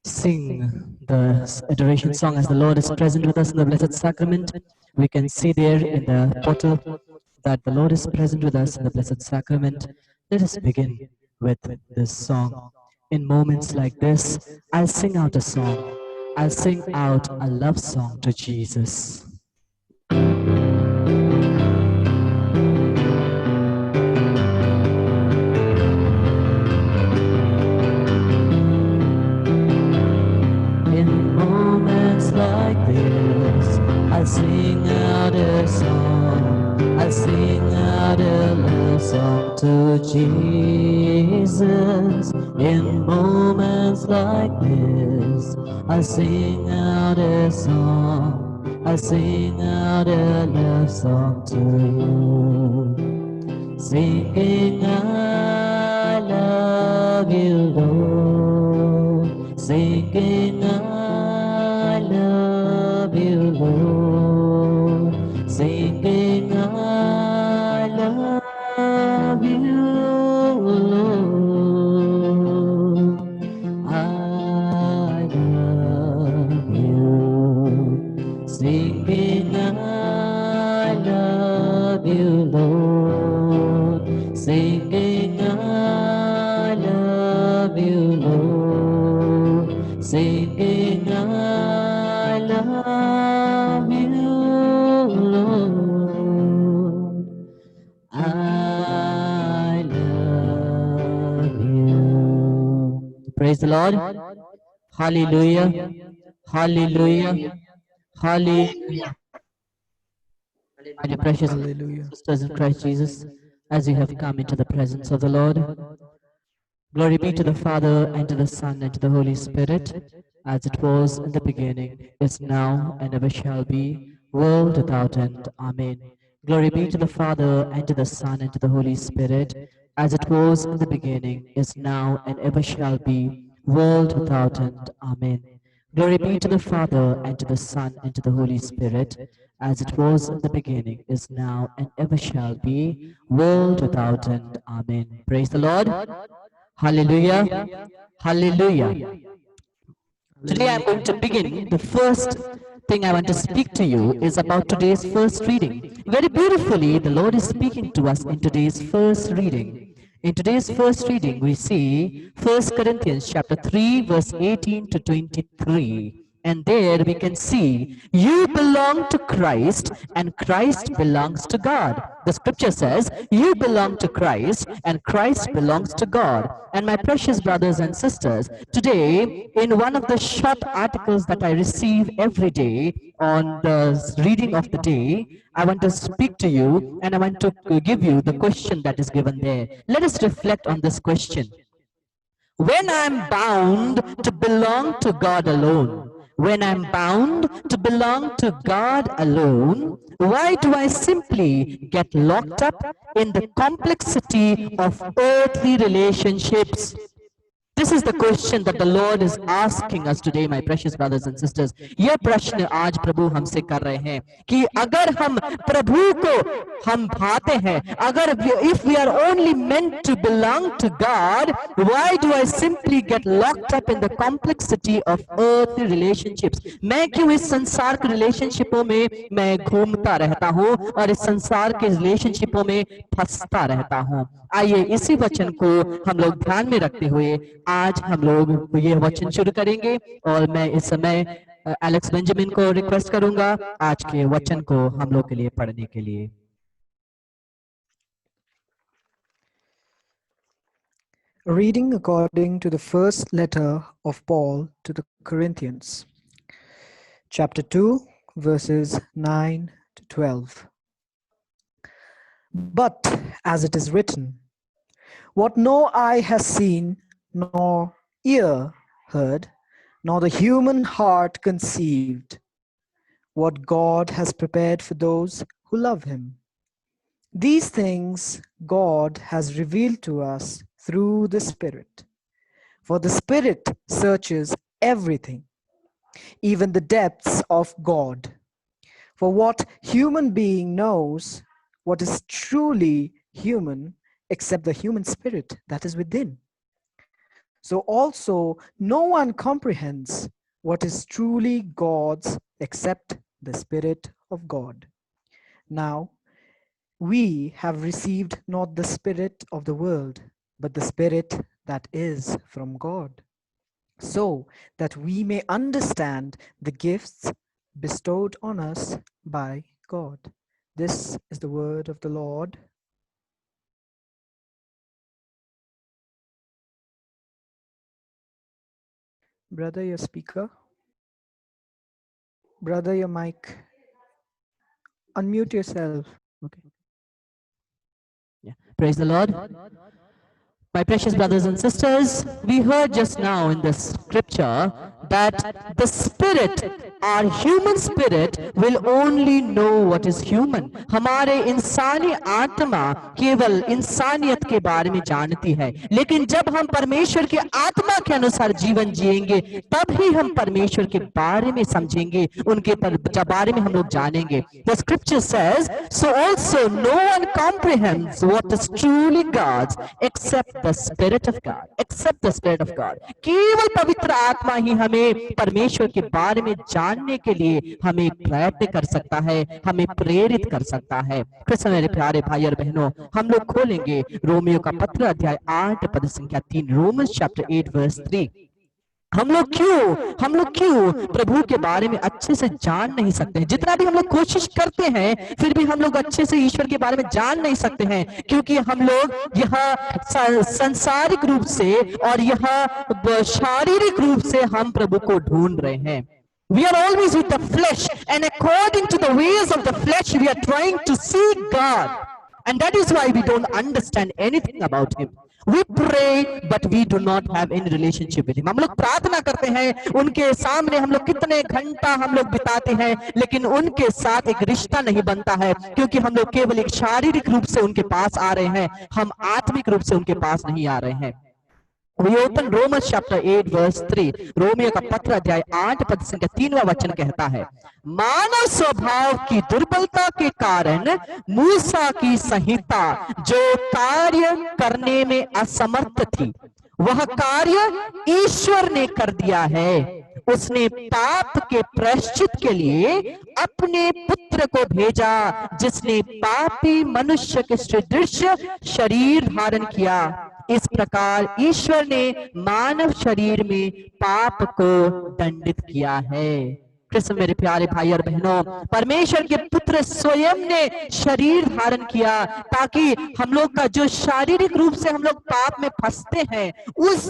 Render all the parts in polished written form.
sing the adoration song as the Lord is present with us in the Blessed Sacrament. We can see there in the portal that the Lord is present with us in the Blessed Sacrament. Let us begin with this song. In moments like this, I'll sing out a song. I'll sing out a love song to Jesus. In moments like this, I'll sing out a song. I'll sing out a love song to Jesus. In moments like this, I'll sing out a song. I'll sing out a love song to you. Singing, I love you, Lord. Singing, I love you, Lord. Singing, I love you, Lord. I love you. Singing, I love you, Lord. Singing, I love you, Lord. Singing, I love you, Lord. I love you. Praise the Lord. Hallelujah. Hallelujah. Hallelujah. My dear precious Hallelujah. sisters in Christ Jesus, as you have come into the presence of the Lord, glory be to the Father, and to the Son, and to the Holy Spirit, as it was in the beginning, is now, and ever shall be, world without end. Amen. Glory be to the Father, and to the Son, and to the Holy Spirit, as it was in the beginning, is now, and ever shall be, world without end. Amen. Glory be to the Father, and to the Son, and to the Holy Spirit, as it was in the beginning, is now, and ever shall be, world without end. Amen. Praise the Lord. Hallelujah. Hallelujah. Today I'm going to begin. The first thing I want to speak to you is about today's first reading. Very beautifully, the Lord is speaking to us in today's first reading. In today's first reading, we see 1 Corinthians chapter 3, verse 18 to 23. And there we can see, you belong to Christ and Christ belongs to God. The scripture says, you belong to Christ and Christ belongs to God. And my precious brothers and sisters, today in one of the short articles that I receive every day on the reading of the day, I want to speak to you and I want to give you the question that is given there. Let us reflect on this question. When I'm bound to belong to God alone, when I'm bound to belong to God alone, why do I simply get locked up in the complexity of earthly relationships? This is the question that the Lord is asking us today, my precious brothers and sisters. यह प्रश्न आज प्रभु हमसे कर रहे हैं कि अगर हम प्रभु को हम भाते हैं, अगर if we are only meant to belong to God, why do I simply get locked up in the complexity of earthly relationships? मैं क्यों इस संसार के रिलेशनशिपों में मैं घूमता रहता हूँ और इस संसार के रिलेशनशिपों में फंसता रहता हूँ? आइए इसी वचन को हम लोग ध्यान में रखते हुए आज हम लोग ये वचन शुरू करेंगे और मैं इस समय एलेक्स बेंजामिन को रिक्वेस्ट करूंगा आज के वचन को हम लोग के लिए पढ़ने के लिए। Reading according to the first letter of Paul to the Corinthians, chapter 2, verses 9 to 12. But as it is written, what no eye has seen, nor ear heard, nor the human heart conceived, what God has prepared for those who love him. These things God has revealed to us through the Spirit. For the Spirit searches everything, even the depths of God. For what human being knows what is truly human except the human spirit that is within? so also no one comprehends what is truly God's except the Spirit of God. Now, we have received not the spirit of the world, but the Spirit that is from God, so that we may understand the gifts bestowed on us by God. This is the word of the Lord. Brother, your speaker. Brother, your mic. Unmute yourself. Okay. Yeah. Praise the Lord. My precious brothers and sisters, we heard just now in the scripture that the spirit, our human spirit, will only know what is human. हमारे इंसानी आत्मा केवल इंसानियत के बारे में जानती है, लेकिन जब हम परमेश्वर के आत्मा के अनुसार जीवन जिएंगे तब ही हम परमेश्वर के बारे में समझेंगे, उनके बारे में हम लोग जानेंगे. The scripture says, so also no one comprehends what is truly God's except the Spirit of God. Except the Spirit of God. केवल पवित्र आत्मा ही हमें परमेश्वर के बारे में जानने के लिए हमें प्रयत्न कर सकता है, हमें प्रेरित कर सकता है. कृष्ण मेरे प्यारे भाई और बहनों, हम लोग खोलेंगे रोमियो का पत्र अध्याय 8 पद संख्या 3. Romans chapter 8 verse 3. हम लोग क्यों प्रभु के बारे में अच्छे से जान नहीं सकते हैं? जितना भी हम लोग कोशिश करते हैं फिर भी हम लोग अच्छे से ईश्वर के बारे में जान नहीं सकते हैं, क्योंकि हम लोग यह सांसारिक रूप से और यह शारीरिक रूप से हम प्रभु को ढूंढ रहे हैं. We are always with the flesh, and according to the ways of the flesh we are trying to see God, and that is why we don't understand anything about him. We pray but we do not have any relationship with him. हम लोग प्रार्थना करते हैं, उनके सामने हम लोग कितने घंटा हम लोग बिताते हैं, लेकिन उनके साथ एक रिश्ता नहीं बनता है, क्योंकि हम लोग केवल एक शारीरिक रूप से उनके पास आ रहे हैं, हम आत्मिक रूप से उनके पास नहीं आ रहे हैं. We open Romans chapter 8 verse 3. Romeo का पत्र अध्याय 8 पद संख्या 3वां वचन कहता है, मानव स्वभाव की दुर्बलता के कारण मूसा की संहिता जो कार्य करने में असमर्थ थी, वह कार्य ईश्वर ने कर दिया है. उसने पाप के प्रायश्चित के लिए अपने पुत्र को भेजा, जिसने पापी मनुष्य के सदृश शरीर धारण किया. इस प्रकार ईश्वर ने मानव शरीर में पाप को दंडित किया है. कृष्ण मेरे प्यारे भाई और बहनों, परमेश्वर के पुत्र स्वयं ने शरीर धारण किया ताकि हम लोग का जो शारीरिक रूप से हम लोग पाप में फंसते हैं, उस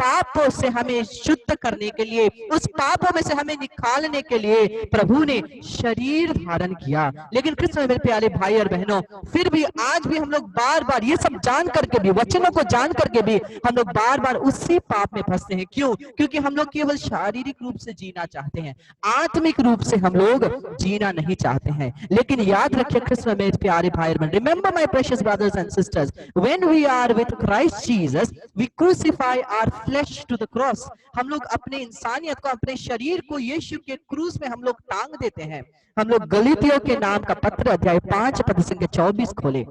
पापों से हमें शुद्ध करने के लिए, उस पापों में से हमें निकालने के लिए प्रभु ने शरीर धारण किया. लेकिन कृष्ण मेरे प्यारे भाई और बहनों, फिर भी आज भी हम लोग बार बार ये सब जान करके भी, वचनों को जान करके भी हम लोग बार बार उसी पाप में फंसते हैं. क्यों? क्योंकि हम लोग केवल शारीरिक रूप से जीना चाहते हैं, आत्मिक रूप से हम लोग जीना नहीं चाहते हैं. लेकिन याद रखिए कृष्ण मेरे प्यारे भाई बहन, remember my precious brothers and sisters, when we are with Christ Jesus we crucify our flesh to the cross. हम लोग अपने इंसानियत को, अपने शरीर को यीशु के क्रूस में हम लोग टांग देते हैं. हम लोग गलीतियों के नाम का पत्र अध्याय 5 पद संख्या 24 खोले.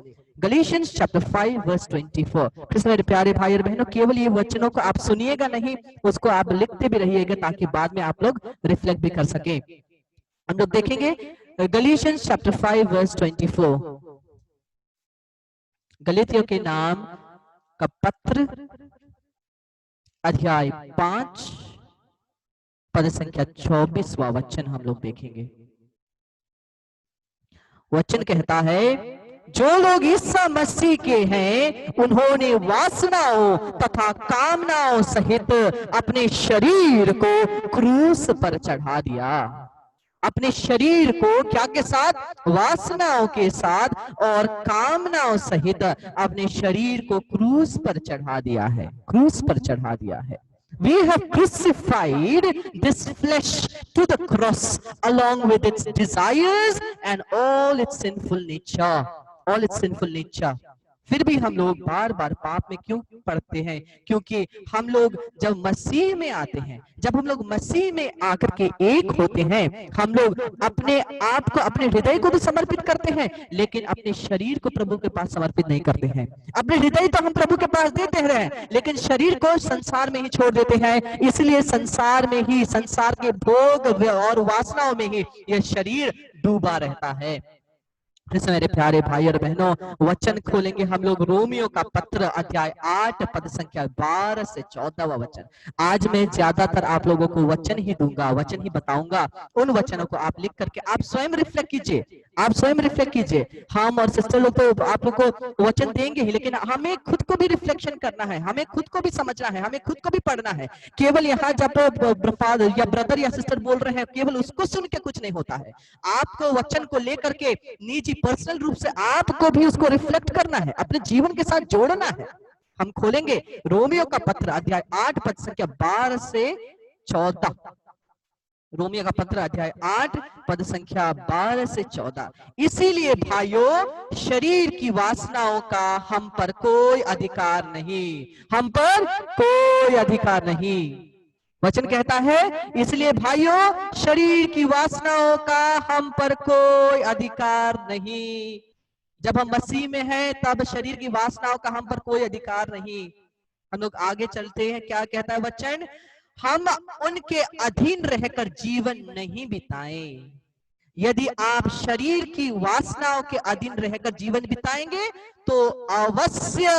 Galatians chapter 5 verse 24. कृष्ण मेरे प्यारे भाई और बहनों, केवल ये वचनों को आप सुनिएगा नहीं, उसको आप लिखते भी रहिएगा ताकि बाद में आप लोग रिफ्लेक्ट भी कर सके. हम लोग देखेंगे Galatians chapter 5 verse 24. गलीतियों के नाम का पत्र अध्याय 5 पद संख्या 24वां वचन हम लोग देखेंगे. वचन कहता है, जो लोग ईसा मसीह के हैं उन्होंने वासनाओं तथा कामनाओं सहित अपने शरीर को क्रूस पर चढ़ा दिया. अपने शरीर को क्या के साथ? वासनाओं के साथ और कामनाओं सहित अपने शरीर को क्रूस पर चढ़ा दिया है. क्रूस पर चढ़ा दिया है. We have crucified this flesh to the cross along with its desires and all its sinful nature. All its sinful nature. फिर भी हम लोग बार बार पाप में क्यों पड़ते हैं? क्योंकि हम लोग जब मसीह में आते हैं, जब हम लोग मसीह में आकर के एक होते हैं, हम लोग अपने आप को, अपने हृदय को तो समर्पित करते हैं, लेकिन अपने शरीर को प्रभु के पास समर्पित नहीं करते हैं। अपने हृदय तो हम प्रभु के पास देते हैं, लेकिन शरीर को संसार में ही छोड़ देते हैं। इसलिए संसार में ही, संसार के भोग और वासनाओं में ही यह शरीर डूबा रहता है। इसमें मेरे प्यारे भाई और बहनों, वचन खोलेंगे हम लोग रोमियो का पत्र अध्याय 8 पद संख्या 12 से 14वां वचन। आज मैं ज्यादातर आप लोगों को वचन ही दूंगा, वचन ही बताऊंगा। उन वचनों को आप लिख करके आप स्वयं रिफ्लेक्ट कीजिए, आप स्वयं रिफ्लेक्ट कीजिए। हम और सिस्टर लोग तो आप लोग को वचन देंगे ही, लेकिन हमें खुद को भी रिफ्लेक्शन करना है, हमें खुद को भी समझना है, हमें खुद को भी पढ़ना है। केवल यहाँ जब फादर या ब्रदर या सिस्टर बोल रहे हैं, केवल उसको सुन के कुछ नहीं होता है। आपको वचन को लेकर के निजी पर्सनल रूप से आपको भी उसको रिफ्लेक्ट करना है, अपने जीवन के साथ जोड़ना है। हम खोलेंगे रोमियो का पत्र अध्याय 8 पद संख्या 12 से 14। रोमियो का पत्र अध्याय 8 पद संख्या 12 से 14। इसीलिए भाइयों, शरीर की वासनाओं का हम पर कोई अधिकार नहीं, हम पर कोई अधिकार नहीं। वचन कहता है, इसलिए भाइयों, शरीर की वासनाओं का हम पर कोई अधिकार नहीं। जब हम मसीह में हैं, तब शरीर की वासनाओं का हम पर कोई अधिकार नहीं। हम लोग आगे चलते हैं, क्या कहता है वचन? हम उनके अधीन रहकर जीवन नहीं बिताएं। यदि आप शरीर की वासनाओं के अधीन रहकर जीवन बिताएंगे तो अवश्य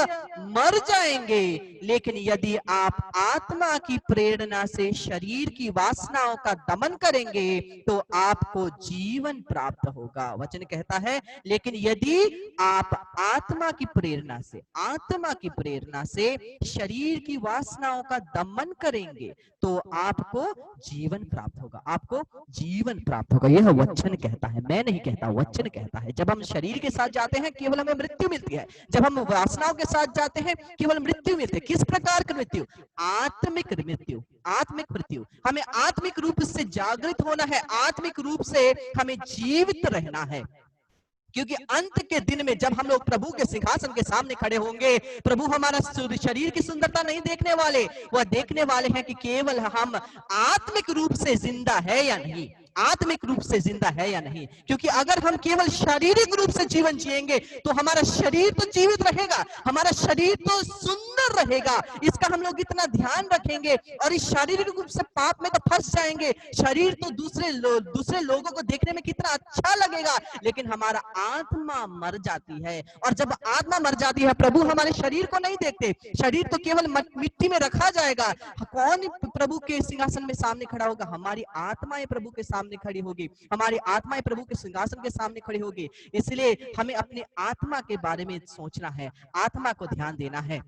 मर जाएंगे, लेकिन यदि आप आत्मा की प्रेरणा से शरीर की वासनाओं का दमन करेंगे तो आपको जीवन प्राप्त होगा। वचन कहता है, लेकिन यदि आप आत्मा की प्रेरणा से, आत्मा की प्रेरणा से शरीर की वासनाओं का दमन करेंगे तो आपको जीवन प्राप्त होगा, आपको जीवन प्राप्त होगा। यह वचन कहता है, मैं नहीं कहता, वचन कहता है। जब हम शरीर के साथ जाते हैं केवल हमें मृत्यु मिलती है, जब हम वासनाओं के साथ जाते हैं केवल मृत्यु मिलती है। किस प्रकार की मृत्यु? आत्मिक मृत्यु, आत्मिक मृत्यु। हमें आत्मिक रूप से जागृत होना है, आत्मिक रूप से हमें जीवित रहना है, क्योंकि अंत के दिन में जब हम लोग प्रभु के सिंहासन के सामने खड़े होंगे, प्रभु हमारा शरीर की सुंदरता नहीं देखने वाले, वह देखने वाले हैं कि केवल हम आत्मिक रूप से जिंदा है या नहीं, आत्मिक रूप से जिंदा है या नहीं। क्योंकि अगर हम केवल शारीरिक रूप से जीवन जिएंगे तो हमारा शरीर तो जीवित रहेगा, हमारा शरीर तो सुंदर रहेगा, इसका हम लोग इतना ध्यान रखेंगे, और इस शारीरिक रूप से पाप में तो फंस जाएंगे। शरीर तो दूसरे लोगों को देखने में कितना अच्छा लगेगा, लेकिन हमारा आत्मा मर जाती है। और जब आत्मा मर जाती है, प्रभु हमारे शरीर को नहीं देखते, शरीर तो केवल मिट्टी में रखा जाएगा। कौन प्रभु के सिंहासन में सामने खड़ा होगा? हमारी आत्माएं प्रभु के सामने खड़ी होगी, हमारी आत्माएं प्रभु के सिंहासन के सामने खड़ी होगी। इसलिए हमें अपनी आत्मा के बारे में सोचना है, आत्मा को ध्यान देना है।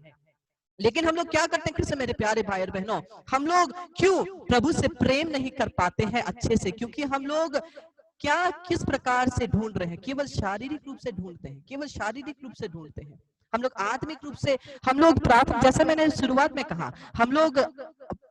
लेकिन हम लोग क्या करते हैं? फिर मेरे प्यारे भाई और बहनों, हम लोग क्यों प्रभु से प्रेम नहीं कर पाते हैं अच्छे से? क्योंकि हम लोग क्या, किस प्रकार से ढूंढ रहे हैं? केवल शारीरिक रूप से ढूंढते हैं, केवल शारीरिक रूप से ढूंढते हैं। हम लोग आत्मिक रूप से, हम लोग प्रार्थना, जैसे मैंने शुरुआत में कहा, हम लोग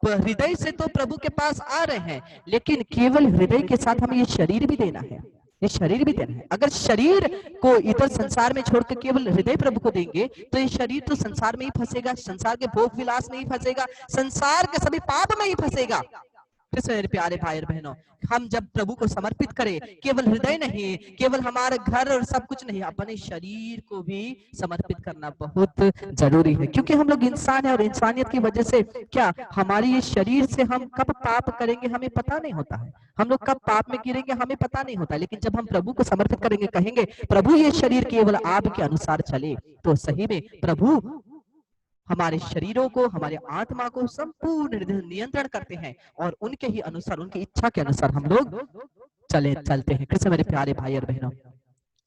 हृदय से तो प्रभु के पास आ रहे हैं, लेकिन केवल हृदय के साथ हमें ये शरीर भी देना है, ये शरीर भी देना है। अगर शरीर को इधर संसार में छोड़कर केवल हृदय प्रभु को देंगे तो ये शरीर तो संसार में ही फंसेगा, संसार के भोग विलास में ही फंसेगा, संसार के सभी पाप में ही फंसेगा। मेरे प्यारे भाई और बहनों, हम जब प्रभु को समर्पित करें, केवल हृदय नहीं, केवल हमारा घर और सब कुछ नहीं, अपने शरीर को भी समर्पित करना बहुत जरूरी है। क्योंकि हम लोग इंसान है और इंसानियत की वजह से क्या, हमारी ये शरीर से हम कब पाप करेंगे हमें पता नहीं होता है, हम लोग कब पाप में गिरेंगे हमें पता नहीं होता। लेकिन जब हम प्रभु को समर्पित करेंगे, कहेंगे प्रभु ये शरीर केवल आपके अनुसार चले, तो सही में प्रभु हमारे शरीरों को, हमारे आत्मा को संपूर्ण नियंत्रण करते हैं और उनके ही अनुसार, उनकी इच्छा के अनुसार हम लोग चलते हैं। कृष्ण मेरे प्यारे भाई और बहनों,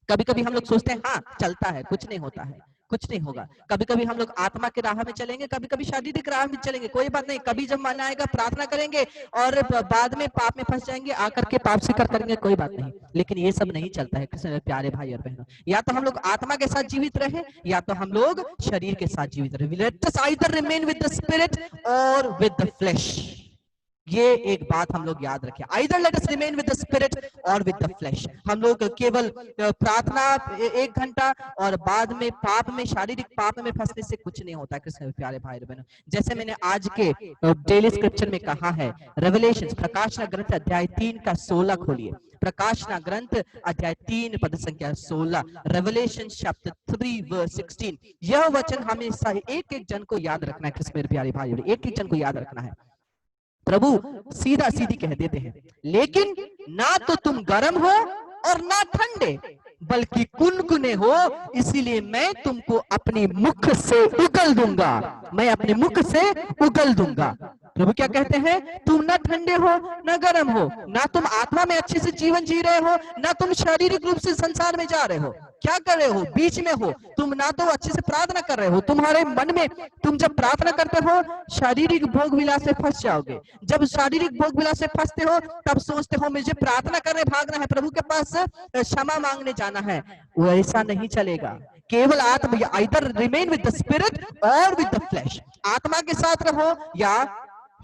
कभी कभी हम लोग सोचते हैं हाँ चलता है, कुछ नहीं होता है, कुछ नहीं होगा। कभी कभी हम लोग आत्मा के राह में चलेंगे, कभी कभी शारीरिक राह में चलेंगे, कोई बात नहीं। कभी जब मन आएगा प्रार्थना करेंगे और बाद में पाप में फंस जाएंगे, आकर के पाप स्वीकार करेंगे, कोई बात नहीं। लेकिन ये सब नहीं चलता है कृष्ण प्यारे भाई और बहनों। या तो हम लोग आत्मा के साथ जीवित रहे या तो हम लोग शरीर के साथ जीवित रहे। Let us either remain with the spirit और विद द फ्लेश। ये एक बात हम लोग याद रखें, either let us remain with the spirit और विद द फ्लैश। हम लोग केवल प्रार्थना 1 घंटा और बाद में पाप में, शारीरिक पाप में फंसने से कुछ नहीं होता। कृष्ण प्यारे भाई बहनों, जैसे मैंने आज के डेली स्क्रिप्चर में कहा है, रेवलेशन प्रकाशना ग्रंथ अध्याय 3 का 16 खोलिए। प्रकाशना ग्रंथ अध्याय 3 पद संख्या 16, रेवलेशन चैप्टर 3 वर्स 16। यह वचन हमेशा एक एक जन को याद रखना है। कृष्ण मेरे प्यारे भाई, एक एक जन को याद रखना है। प्रभु सीधा सीधी कह देते हैं, लेकिन ना तो तुम गर्म हो और ना ठंडे, बल्कि कुनकुने हो, इसीलिए मैं तुमको अपनी मुख से उगल दूंगा। मैं अपने मुख से उगल दूंगा। प्रभु क्या कहते हैं? तुम ना ठंडे हो ना गर्म हो, ना तुम आत्मा में अच्छे से जीवन जी रहे हो, ना तुम शारीरिक रूप से संसार में जा रहे हो। क्या कर रहे हो? बीच में हो तुम। ना तो अच्छे से प्रार्थना कर रहे हो, तुम्हारे मन में तुम जब प्रार्थना करते हो शारीरिक भोग विलास से फंस जाओगे। जब शारीरिक भोग विलास से फंसते हो तब सोचते हो मुझे प्रार्थना करने भागना है, प्रभु के पास क्षमा मांगने जाना है। वो ऐसा नहीं चलेगा। केवल आत्मा, either remain with the spirit और विद द फ्लैश। आत्मा के साथ रहो या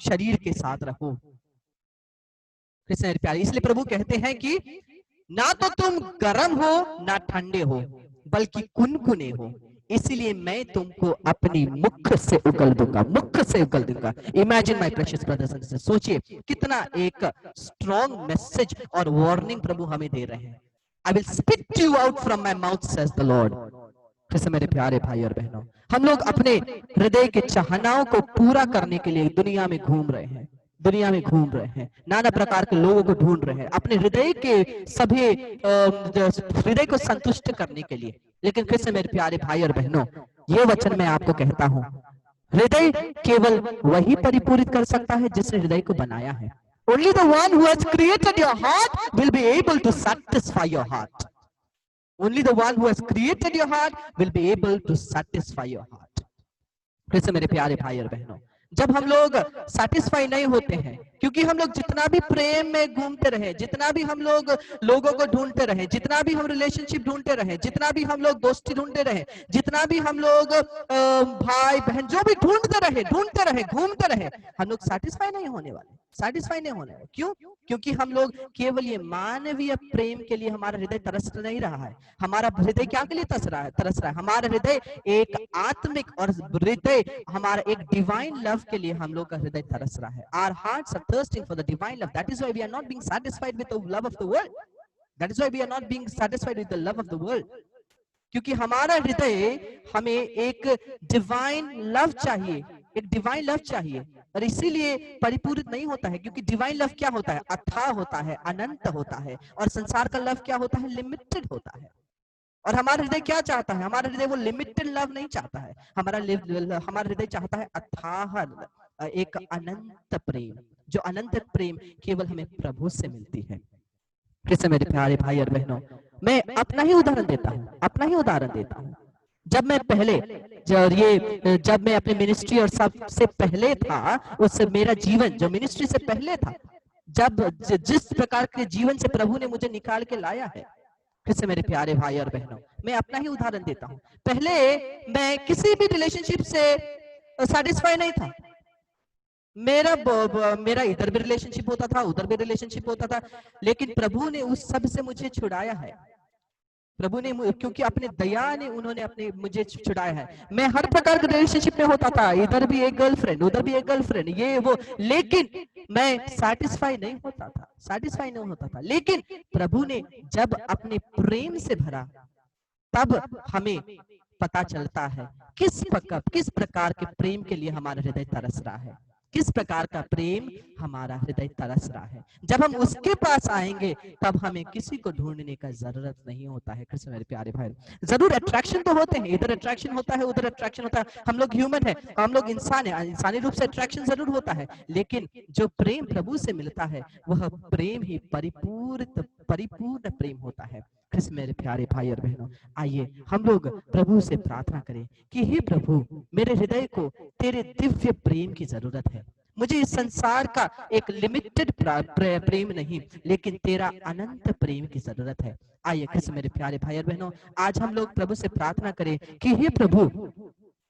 शरीर के साथ रहो। कृष्ण प्यारे, इसलिए प्रभु कहते हैं कि ना तो तुम गर्म हो ना ठंडे हो, बल्कि कुनकुने हो, इसलिए मैं तुमको अपनी मुख से उगल दूंगा। मुख से उगल दूंगा। Imagine my precious brothers and sisters, सोचिए कितना एक स्ट्रॉन्ग मैसेज और वार्निंग प्रभु हमें दे रहे हैं। I will spit you out from my mouth says the Lord. Krishna मेरे प्यारे भाई और बहनों, हम लोग अपने हृदय के चाहनाओं को पूरा करने के लिए दुनिया में घूम रहे हैं। दुनिया में घूम रहे हैं, नाना प्रकार के लोगों को ढूंढ रहे हैं अपने हृदय के सभी हृदय को संतुष्ट करने के लिए। लेकिन कृष्ण मेरे प्यारे भाई और बहनों, ये वचन मैं आपको कहता हूं, हृदय केवल वही परिपूरित कर सकता है जिसने हृदय को बनाया है। Only the one who has created your heart will be able to satisfy your heart. Only the one who has created your heart will be able to satisfy your heart. Krishna मेरे प्यारे भाई और बहनों, जब हम लोग सेटिस्फाई नहीं होते हैं, क्योंकि हम लोग जितना भी प्रेम में घूमते रहे, जितना भी हम लोग लोगों को ढूंढते रहे, जितना भी हम रिलेशनशिप ढूंढते रहे, जितना भी हम लोग दोस्ती ढूंढते रहे, जितना भी हम लोग भाई बहन जो भी ढूंढते रहे, घूमते रहे, हम लोग सेटिस्फाई नहीं होने वाले। सेटिस्फाई नहीं होने वाले। क्यों? क्योंकि हम लोग केवल ये मानवीय प्रेम के लिए हमारा हृदय तरस नहीं रहा है। हमारा हृदय क्या के लिए तरस रहा है? हमारा हृदय एक आत्मिक और हृदय हमारा एक डिवाइन लव के लिए हम लोग का हृदय तरस रहा है। Our hearts are thirsting for the divine love. That is why we are not being satisfied with the love of the world. That is why we are not being satisfied with the love of the world. क्योंकि हमारा हृदय हमें एक divine love चाहिए, एक divine love चाहिए, और इसीलिए परिपूरित नहीं होता है। क्योंकि डिवाइन लव क्या होता है? अथाह होता है, अनंत होता है। और संसार का लव क्या होता है? लिमिटेड होता है। और हमारा हृदय क्या चाहता है? हमारा हृदय वो लिमिटेड लव नहीं चाहता है। हमारा हृदय चाहता है अथाह, एक अनंत प्रेम। जो अनंत प्रेम केवल हमें प्रभु से मिलती है। कृष्ण मेरे प्यारे भाई और बहनों, मैं अपना ही उदाहरण देता हूँ। जब मैं अपने मिनिस्ट्री और सबसे पहले था, उससे मेरा जीवन जो मिनिस्ट्री से पहले था, जब जिस प्रकार के जीवन से प्रभु ने मुझे निकाल के लाया है, कृष्ण मेरे प्यारे भाई और बहनों, मैं अपना ही उदाहरण देता हूँ। पहले मैं किसी भी रिलेशनशिप से सेटिस्फाई नहीं था। मेरा इधर भी रिलेशनशिप होता था, उधर भी रिलेशनशिप होता था, लेकिन प्रभु ने उस सब से मुझे छुड़ाया है। प्रभु ने, क्योंकि अपने दया ने उन्होंने अपने मुझे छुड़ाया है। मैं हर प्रकार के रिलेशनशिप में होता था, इधर भी एक गर्लफ्रेंड, उधर भी एक गर्लफ्रेंड, ये वो, लेकिन मैं सेटिस्फाई नहीं होता था। लेकिन प्रभु ने जब अपने प्रेम से भरा, तब हमें पता चलता है किस प्रकार के प्रेम के लिए हमारा हृदय तरस रहा है, किस प्रकार का प्रेम हमारा हृदय तरस रहा है। जब हम उसके पास आएंगे तब हमें किसी को ढूंढने का जरूरत नहीं होता है। कृष्ण मेरे प्यारे भाई, जरूर अट्रैक्शन तो होते हैं, इधर अट्रैक्शन होता है, उधर अट्रैक्शन होता है। हम लोग ह्यूमन है, हम लोग इंसान है, इंसानी रूप से अट्रैक्शन जरूर होता है, लेकिन जो प्रेम प्रभु से मिलता है वह प्रेम ही परिपूर्ण प्रेम होता है। कृष्ण मेरे प्यारे भाई और बहनों, आइए हम लोग प्रभु से प्रार्थना करें कि हे प्रभु, मेरे हृदय को तेरे दिव्य प्रेम की जरूरत है। मुझे इस संसार का एक लिमिटेड प्रेम नहीं, लेकिन तेरा अनंत प्रेम की जरूरत है। आइए कृष्ण मेरे प्यारे भाई और बहनों, आज हम लोग प्रभु से प्रार्थना करें कि हे प्रभु,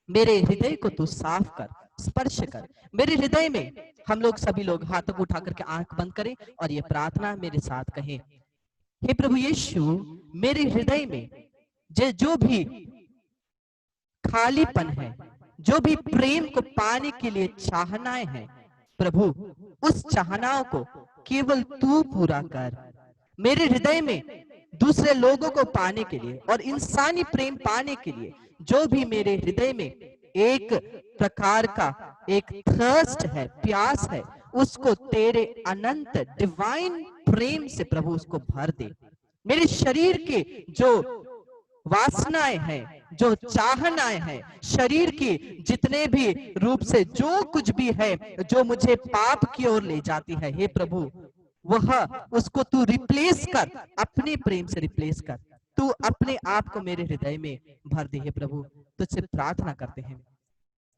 मेरे हृदय को तू साफ कर, स्पर्श कर। मेरे हृदय में हम लोग सभी लोग हाथों को उठा करके आंख बंद करें और ये प्रार्थना मेरे साथ कहें। हे प्रभु यीशु, मेरे हृदय में जो भी खालीपन है, जो भी प्रेम को पाने के लिए चाहनाएं हैं, प्रभु उस चाहनाओं को केवल तू पूरा कर। मेरे हृदय में दूसरे लोगों को पाने के लिए और इंसानी प्रेम पाने के लिए जो भी मेरे हृदय में एक प्रकार का एक थर्स्ट है, प्यास है, उसको तेरे अनंत डिवाइन प्रेम से प्रभु उसको भर दे। मेरे शरीर के जो वासनाएं हैं, जो चाहनाएं हैं, शरीर की जितने भी रूप से जो कुछ भी है जो मुझे पाप की ओर ले जाती है, हे प्रभु वह उसको तू रिप्लेस कर, अपने प्रेम से रिप्लेस कर। तू अपने आप को मेरे हृदय में भर दे। हे प्रभु तुझसे प्रार्थना करते हैं।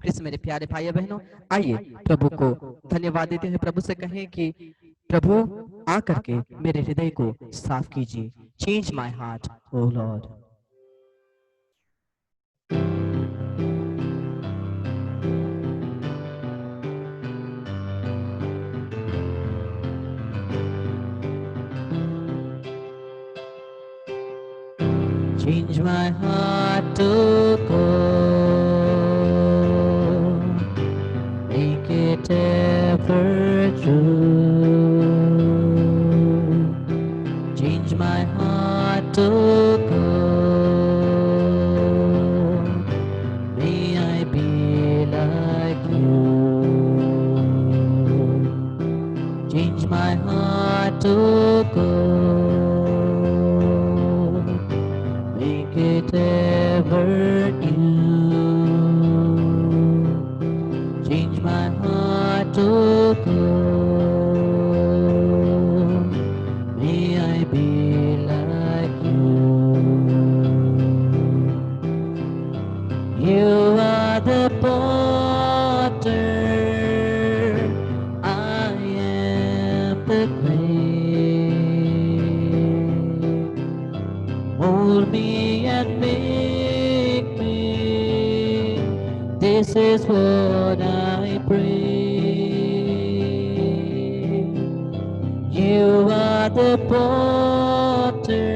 इस मेरे प्यारे भाई बहनों, आइए प्रभु को धन्यवाद देते हैं। प्रभु से कहें कि प्रभु आकर के मेरे हृदय को साफ कीजिए। Change my heart O Lord. Change my heart to gold, make it ever true. Change my heart to gold, may I be like you. Change my heart to gold, make it ever new. Change my heart to gold, may I be like you. You are the potter, I am the clay. Mold me and make me, this is what I pray. You are the potter,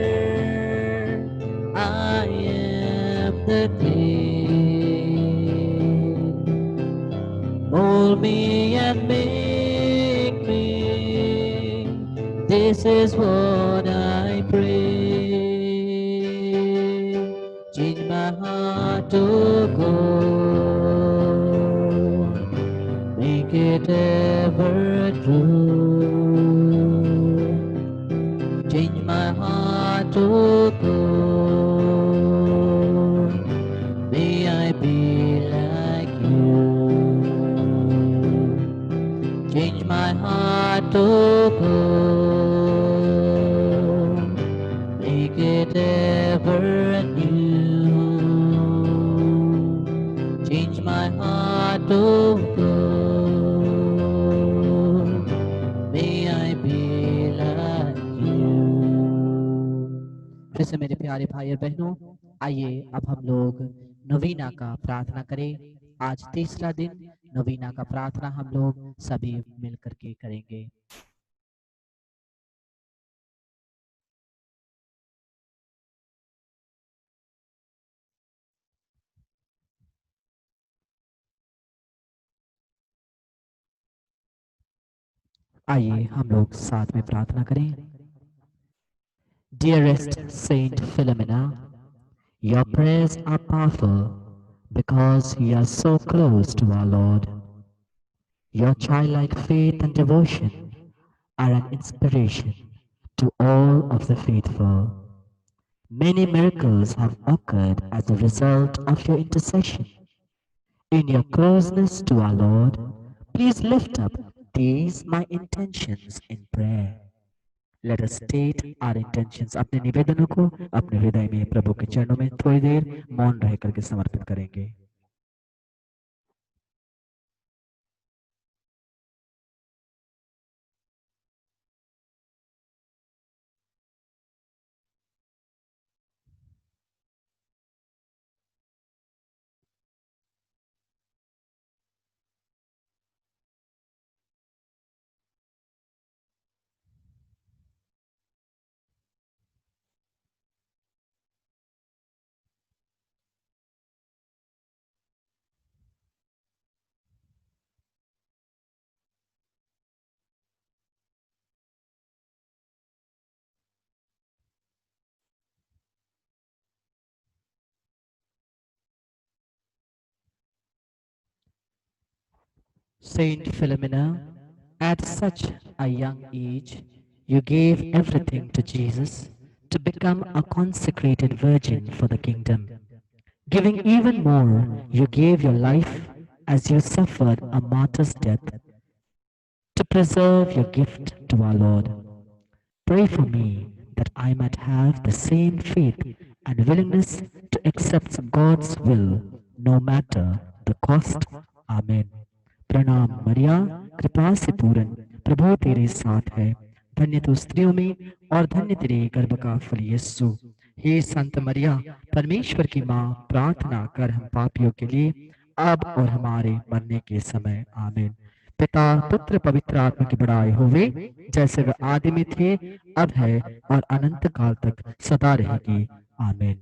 I am the clay. Mold me and make me, this is what I pray. Change my heart to gold, make it ever true. Change my heart to gold, may I be like you. Change my heart to gold, make it ever new. Change my heart to gold, may I be like you. फिर से मेरे प्यारे भाई और बहनों, आइए अब हम लोग नवीना का प्रार्थना करें। आज तीसरा दिन नवीना का प्रार्थना हम लोग सभी मिल करके करेंगे। आइए हम लोग साथ में प्रार्थना करें। Dearest Saint Philomena, your prayers are powerful because you are so close to our Lord. Your childlike faith and devotion are an inspiration to all of the faithful. Many miracles have occurred as a result of your intercession. In your closeness to our Lord, please lift up these my intentions in prayer. Let us state our intentions. अपने निवेदनों को अपने हृदय में प्रभु के चरणों में थोड़ी देर मौन रह करके समर्पित करेंगे। Saint Philomena, at such a young age, you gave everything to Jesus to become a consecrated virgin for the kingdom. Giving even more, you gave your life as you suffered a martyr's death to preserve your gift to our Lord. Pray for me that I might have the same faith and willingness to accept God's will no matter the cost. Amen. प्रणाम मरिया, कृपा से पूर्ण, प्रभु तेरे साथ है, धन्य तू स्त्रियों में और धन्य तेरे गर्भ का फल यीशु। हे संत मरिया, परमेश्वर की माँ, प्रार्थना कर हम पापियों के लिए अब और हमारे मरने के समय। आमीन। पिता पुत्र पवित्र आत्मा की बड़ाई होवे, जैसे वे आदि में थे, अब है और अनंत काल तक सदा रहेगी। आमीन।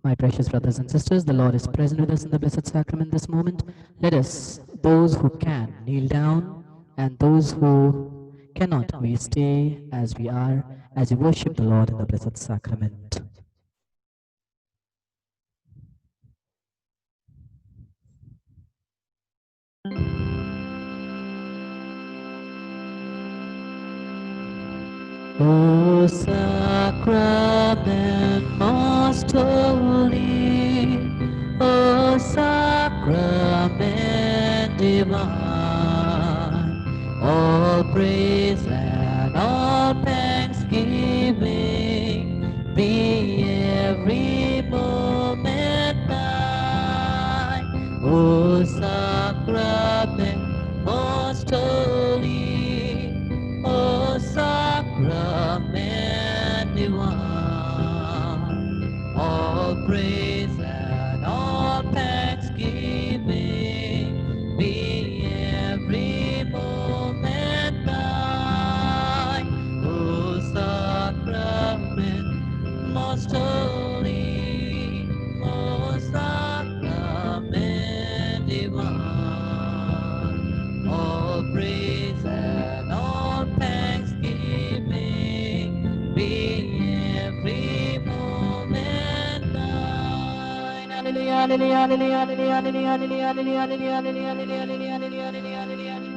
My precious brothers and sisters, the Lord is present with us in the Blessed Sacrament this moment. Let us, those who can, kneel down, and those who cannot, we stay as we are, as we worship the Lord in the Blessed Sacrament. O sacrament most holy, O sacrament divine, all praise and all thanksgiving be every moment thine. O sacrament most holy, O sacrament divine, all praise and all thanksgiving be every moment thine. O sacrament most holy, O sacrament divine, all praise and all thanksgiving be every moment thine. Hallelujah, hallelujah, hallelujah, hallelujah, hallelujah, hallelujah, hallelujah, hallelujah, hallelujah, hallelujah, hallelujah,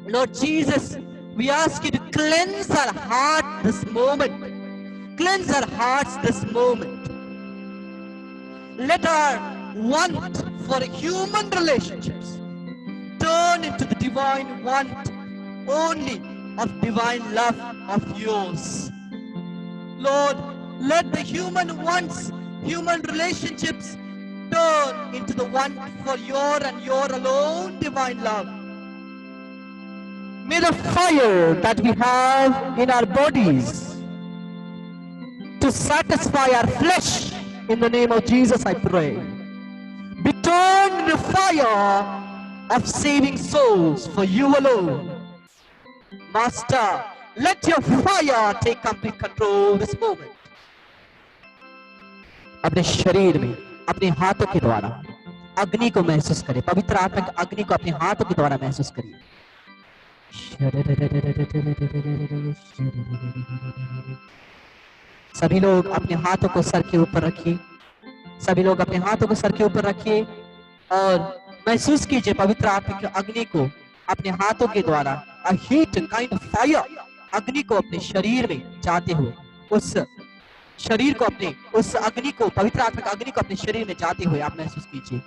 Lord Jesus, we ask you to cleanse our heart this moment. Cleanse our hearts this moment. Let our want for human relationships turn into the divine want only of divine love of yours. Lord, let the human wants, human relationships turn into the want for your and your alone divine love. May the fire that we have in our bodies to satisfy our flesh, in the name of Jesus I pray, be turned into fire of saving souls for you alone. Master, let your fire take complete control this moment. अपने शरीर में, अपने हाथों के द्वारा अग्नि को महसूस करें, पवित्र आत्मा की अग्नि को अपने हाथों के द्वारा महसूस करिए। सभी लोग अपने हाथों को सर के ऊपर रखिए, सभी लोग अपने हाथों को सर के ऊपर रखिए और महसूस कीजिए पवित्र आत्मा की अग्नि को अपने हाथों के द्वारा, a heat kind of fire, अग्नि को अपने शरीर में जाते हुए, उस शरीर को अपने, उस अग्नि को, पवित्र आत्मा की अग्नि को अपने शरीर में जाते हुए आप महसूस कीजिए।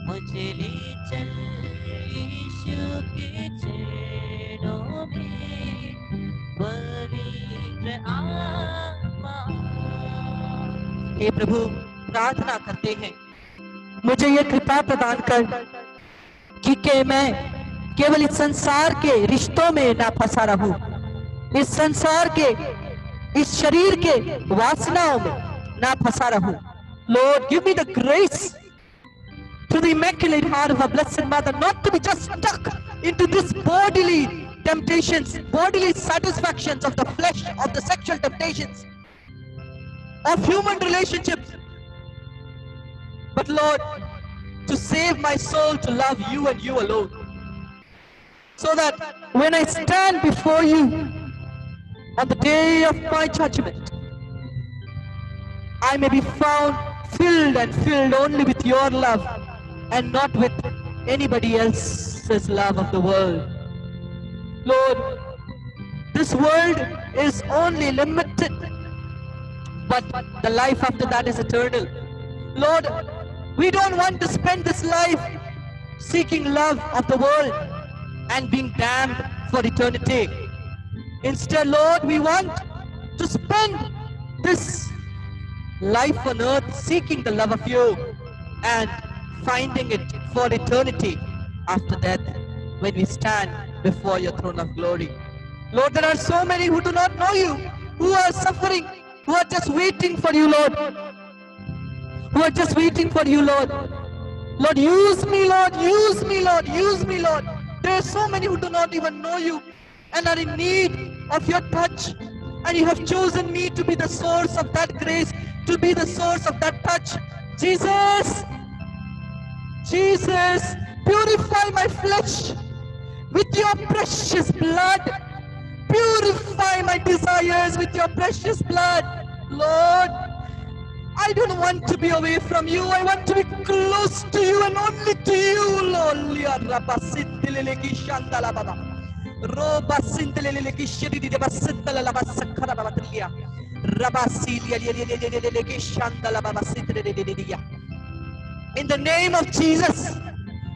मुझे ले चल यीशु के चरणों में, पवित्र आत्मा। हे प्रभु, प्रार्थना करते हैं, मुझे ये कृपा प्रदान कर कि मैं केवल इस संसार के रिश्तों में ना फंसा रहूं, इस संसार के, इस शरीर के वासनाओं में ना फंसा रहूं। Lord, give me the grace through the immaculate heart of our blessed mother not to be just stuck into this bodily temptations, bodily satisfactions of the flesh, of the sexual temptations, of human relationships, but Lord, to save my soul to love you and you alone, so that when I stand before you on the day of my judgment, I may be found filled and filled only with your love and not with anybody else's love of the world. Lord, this world is only limited, but the life after that is eternal. Lord, we don't want to spend this life seeking love of the world and being damned for eternity. Instead, Lord, we want to spend this life on earth seeking the love of you and finding it for eternity after death when we stand before your throne of glory. Lord, there are so many who do not know you, who are suffering, who are just waiting for you, Lord. Who are just waiting for you, Lord. Lord, use me, Lord, use me, Lord, use me, Lord. There are so many who do not even know you and are in need of your touch. And you have chosen me to be the source of that grace, to be the source of that touch. Jesus, Jesus, purify my flesh with your precious blood. Purify my desires with your precious blood. Lord, I don't want to be away from you. I want to be close to you and only to you, Lord. In the name of Jesus,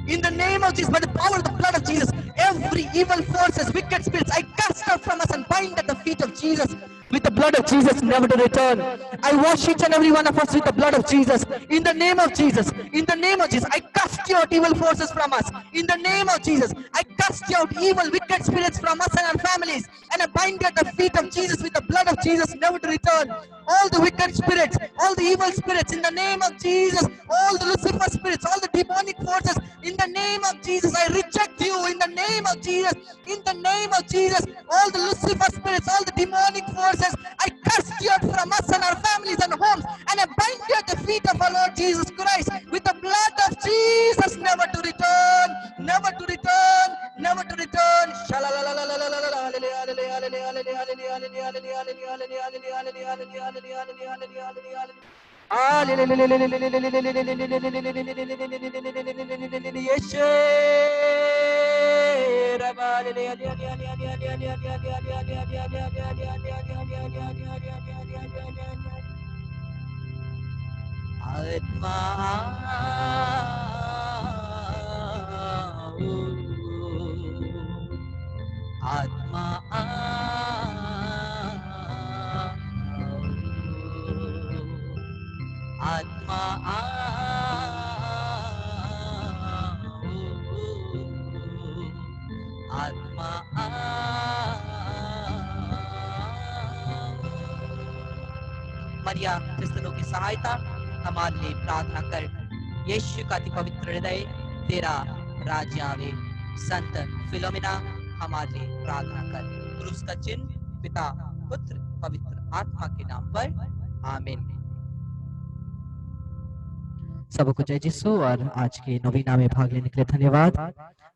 in the name of Jesus, by the power of the blood of Jesus, every evil forces, wicked spirits, I cast out from us and bind at the feet of Jesus with the blood of Jesus, never to return. I wash each and every one of us with the blood of Jesus. In the name of Jesus, in the name of Jesus, I cast you out evil forces from us. In the name of Jesus, I cast you out evil, wicked spirits from us and our families, and I bind you at the feet of Jesus with the blood of Jesus, never to return. All the wicked spirits, all the evil spirits, in the name of Jesus, all the Lucifer spirits, all the demonic forces, in the name of Jesus, I reject you. In the name of Jesus, in the name of Jesus, all the Lucifer spirits, all the demonic forces, I cast you out from us and our families and homes, and I bind you at the feet of our Lord Jesus Christ with the blood of Jesus, never to return, never to return, never to return. आत्मा आओ, आत्मा आओ, आत्मा आओ, आत्मा मरिया क्रिस्तनों की सहायता हमारे लिए प्रार्थना कर। यीशु का अति पवित्र हृदय तेरा राज्य आवे। संत फिलोमिना हमारे लिए प्रार्थना कर। क्रूस का चिन्ह पिता पुत्र पवित्र आत्मा के नाम पर आमीन। सबको जय यीशु और आज के नवीना में भाग लेने के लिए धन्यवाद।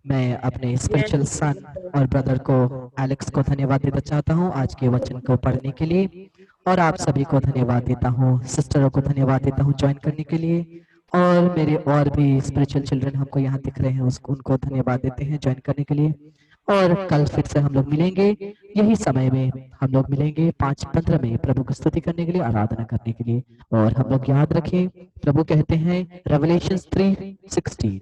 मैं अपने स्पिरिचुअल सन और ब्रदर को एलेक्स को धन्यवाद देना चाहता हूं आज के वचन को पढ़ने के लिए, और आप सभी को धन्यवाद देता हूं, सिस्टरों को धन्यवाद देता हूं ज्वाइन करने के लिए, और मेरे और भी स्पिरिचुअल चिल्ड्रन हमको यहाँ दिख रहे हैं उसको उनको धन्यवाद देते हैं ज्वाइन करने के लिए। और कल फिर से हम लोग मिलेंगे, यही समय में हम लोग मिलेंगे 5:15 में प्रभु की स्तुति करने के लिए, आराधना करने के लिए। और हम लोग याद रखें प्रभु कहते हैं रेवलेशन 3:16